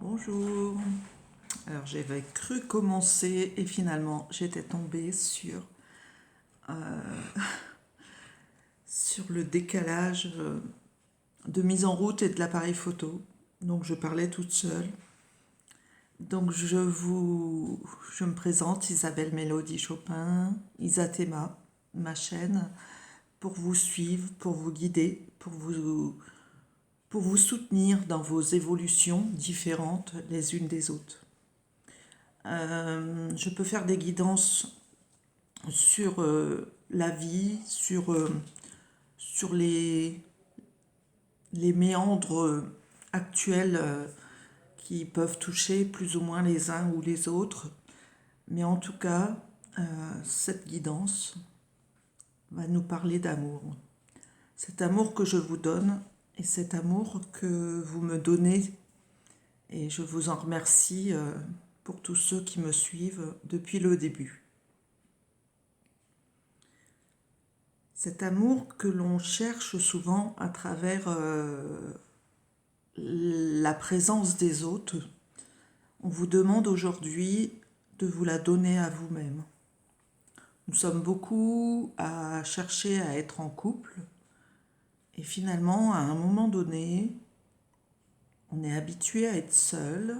Bonjour. Alors j'avais cru commencer et finalement j'étais tombée sur le décalage de mise en route et de l'appareil photo. Donc je parlais toute seule. Donc je me présente Isabelle Mélodie Chopin, Isathéma, ma chaîne, pour vous suivre, pour vous guider, pour vous soutenir dans vos évolutions différentes les unes des autres. Je peux faire des guidances sur la vie, sur les méandres actuels qui peuvent toucher plus ou moins les uns ou les autres. Mais en tout cas, cette guidance va nous parler d'amour. Cet amour que je vous donne et cet amour que vous me donnez. Et je vous en remercie pour tous ceux qui me suivent depuis le début. Cet amour que l'on cherche souvent à travers la présence des autres, on vous demande aujourd'hui de vous la donner à vous-même. Nous sommes beaucoup à chercher à être en couple et finalement, à un moment donné, on est habitué à être seul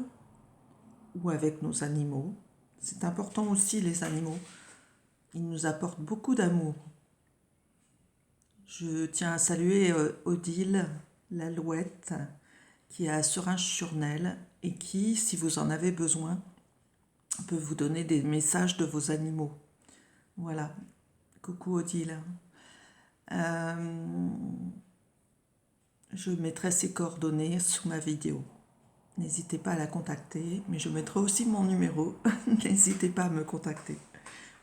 ou avec nos animaux. C'est important aussi les animaux. Ils nous apportent beaucoup d'amour. Je tiens à saluer Odile, l'alouette, qui est à Seringes-sur-Nesle et qui, si vous en avez besoin, peut vous donner des messages de vos animaux. Voilà. Coucou Odile. Je mettrai ses coordonnées sous ma vidéo. N'hésitez pas à la contacter, mais je mettrai aussi mon numéro. N'hésitez pas à me contacter.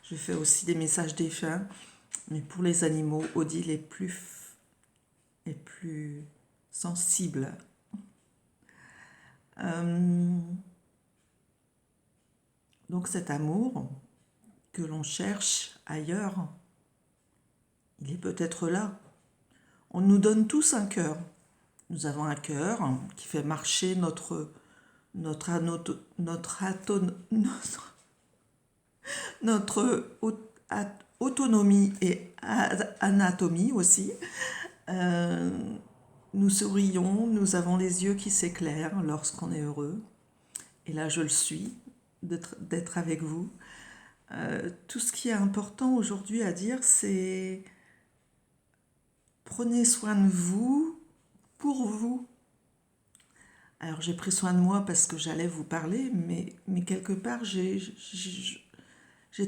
Je fais aussi des messages défunts, mais pour les animaux, Odile est plus sensible. Donc cet amour que l'on cherche ailleurs, il est peut-être là. On nous donne tous un cœur. Nous avons un cœur qui fait marcher notre autonomie et anatomie aussi. Nous sourions, nous avons les yeux qui s'éclairent lorsqu'on est heureux. Et là, je le suis, d'être avec vous. Tout ce qui est important aujourd'hui à dire, c'est prenez soin de vous pour vous. Alors j'ai pris soin de moi parce que j'allais vous parler, mais quelque part j'ai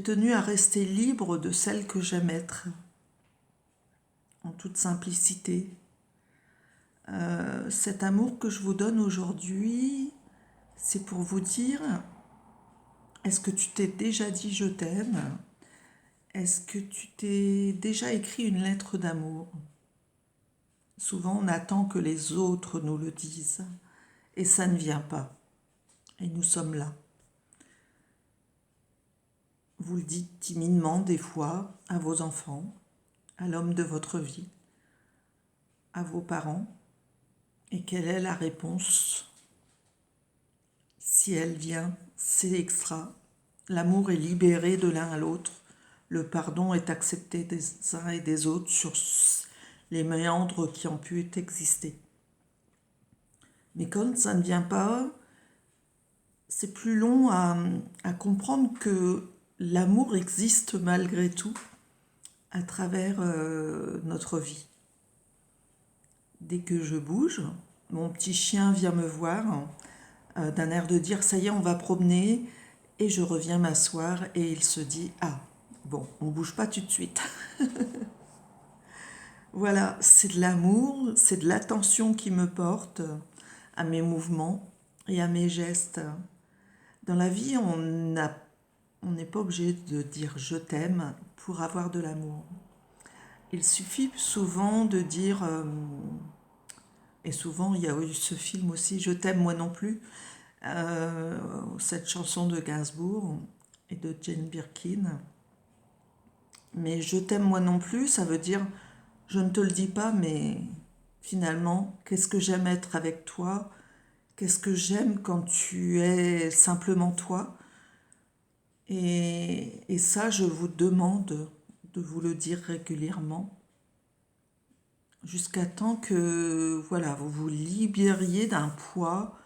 tenu à rester libre de celle que j'aime être, en toute simplicité. Cet amour que je vous donne aujourd'hui, c'est pour vous dire, est-ce que tu t'es déjà dit je t'aime? Est-ce que tu t'es déjà écrit une lettre d'amour? Souvent on attend que les autres nous le disent et ça ne vient pas. Et nous sommes là. Vous le dites timidement des fois à vos enfants, à l'homme de votre vie, à vos parents. Et quelle est la réponse? Si elle vient, c'est extra. L'amour est libéré de l'un à l'autre. Le pardon est accepté des uns et des autres sur les méandres qui ont pu exister. Mais quand ça ne vient pas, c'est plus long à comprendre que l'amour existe malgré tout à travers notre vie. Dès que je bouge, mon petit chien vient me voir d'un air de dire ça y est, on va promener, et je reviens m'asseoir et il se dit ah bon, on bouge pas tout de suite. Voilà, c'est de l'amour, c'est de l'attention qui me porte à mes mouvements et à mes gestes. Dans la vie, on n'est pas obligé de dire je t'aime pour avoir de l'amour. Il suffit souvent de dire, et souvent il y a eu ce film aussi, je t'aime moi non plus, cette chanson de Gainsbourg et de Jane Birkin. Mais je t'aime moi non plus, ça veut dire je ne te le dis pas, mais finalement, qu'est-ce que j'aime être avec toi? Qu'est-ce que j'aime quand tu es simplement toi? Et ça, je vous demande de vous le dire régulièrement, jusqu'à temps que voilà, vous vous libériez d'un poids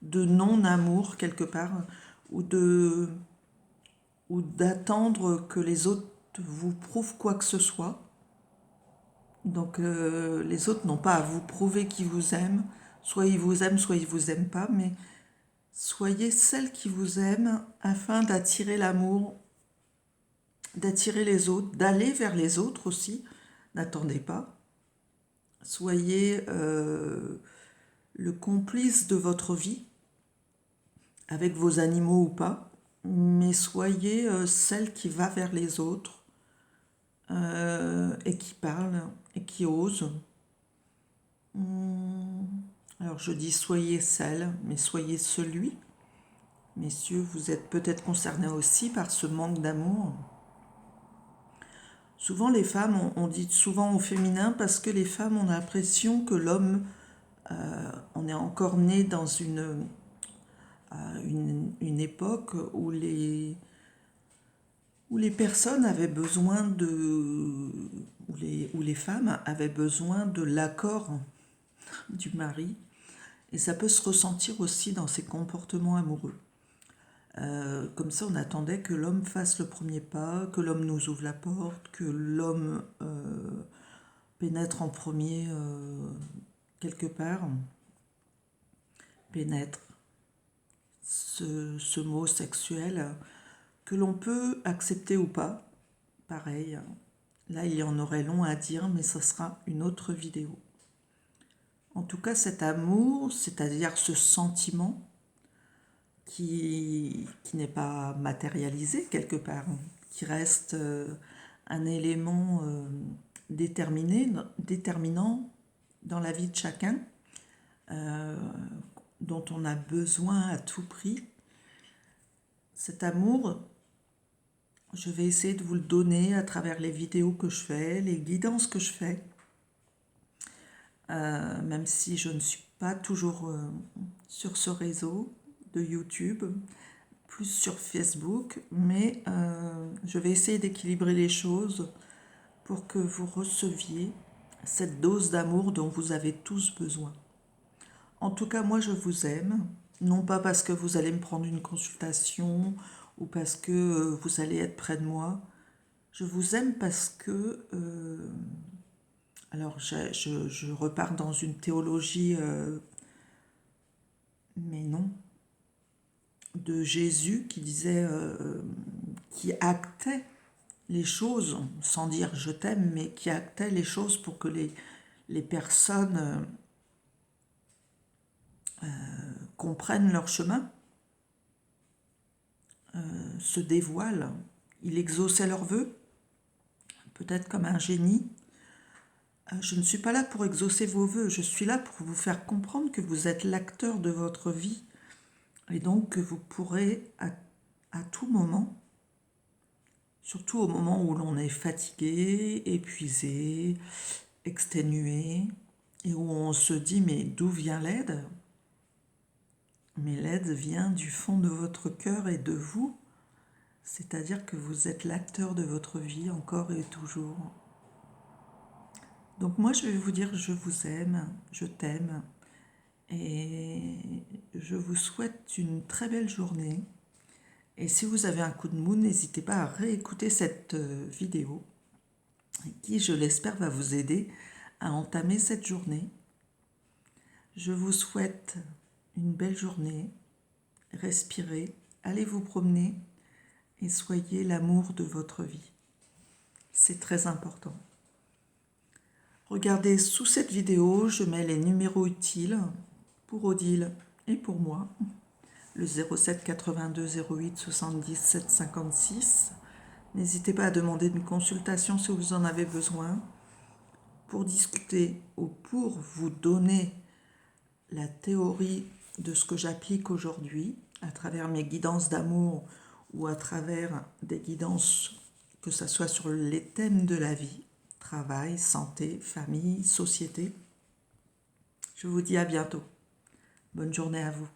de non-amour quelque part, ou de ou d'attendre que les autres vous prouvent quoi que ce soit. Donc les autres n'ont pas à vous prouver qu'ils vous aiment. Soit ils vous aiment, soit ils vous aiment pas, mais soyez celle qui vous aime afin d'attirer l'amour, d'attirer les autres, d'aller vers les autres aussi. N'attendez pas. Soyez le complice de votre vie, avec vos animaux ou pas, mais soyez celle qui va vers les autres et qui parle et qui ose. Alors je dis soyez celle, mais soyez celui. Messieurs, vous êtes peut-être concernés aussi par ce manque d'amour. Souvent les femmes, on dit souvent au féminin parce que les femmes ont l'impression que l'homme, on est encore né dans une époque où les personnes avaient besoin où les femmes avaient besoin de l'accord du mari. Et ça peut se ressentir aussi dans ses comportements amoureux. Comme ça, on attendait que l'homme fasse le premier pas, que l'homme nous ouvre la porte, que l'homme pénètre en premier quelque part. Pénètre, ce mot sexuel que l'on peut accepter ou pas. Pareil, là il y en aurait long à dire, mais ce sera une autre vidéo. En tout cas, cet amour, c'est-à-dire ce sentiment qui n'est pas matérialisé quelque part, qui reste un élément déterminant dans la vie de chacun, dont on a besoin à tout prix. Cet amour, je vais essayer de vous le donner à travers les vidéos que je fais, les guidances que je fais, même si je ne suis pas toujours sur ce réseau de YouTube, plus sur Facebook, mais je vais essayer d'équilibrer les choses pour que vous receviez cette dose d'amour dont vous avez tous besoin. En tout cas, moi je vous aime, non pas parce que vous allez me prendre une consultation ou parce que vous allez être près de moi. Je vous aime parce que, alors je repars dans une théologie, mais non, de Jésus qui disait, qui actait les choses, sans dire je t'aime, mais qui actait les choses pour que les personnes comprennent leur chemin, se dévoilent. Il exauçait leurs vœux, peut-être comme un génie. Je ne suis pas là pour exaucer vos vœux, je suis là pour vous faire comprendre que vous êtes l'acteur de votre vie et donc que vous pourrez à tout moment, surtout au moment où l'on est fatigué, épuisé, exténué, et où on se dit mais d'où vient l'aide? Mais l'aide vient du fond de votre cœur et de vous, c'est-à-dire que vous êtes l'acteur de votre vie encore et toujours. Donc moi je vais vous dire je vous aime, je t'aime et je vous souhaite une très belle journée. Et si vous avez un coup de mou, n'hésitez pas à réécouter cette vidéo qui, je l'espère, va vous aider à entamer cette journée. Je vous souhaite une belle journée, respirez, allez vous promener et soyez l'amour de votre vie. C'est très important. Regardez sous cette vidéo, je mets les numéros utiles pour Odile et pour moi. Le 07 82 08 77 56. N'hésitez pas à demander une consultation si vous en avez besoin pour discuter ou pour vous donner la théorie de ce que j'applique aujourd'hui à travers mes guidances d'amour ou à travers des guidances que ce soit sur les thèmes de la vie, travail, santé, famille, société. Je vous dis à bientôt. Bonne journée à vous.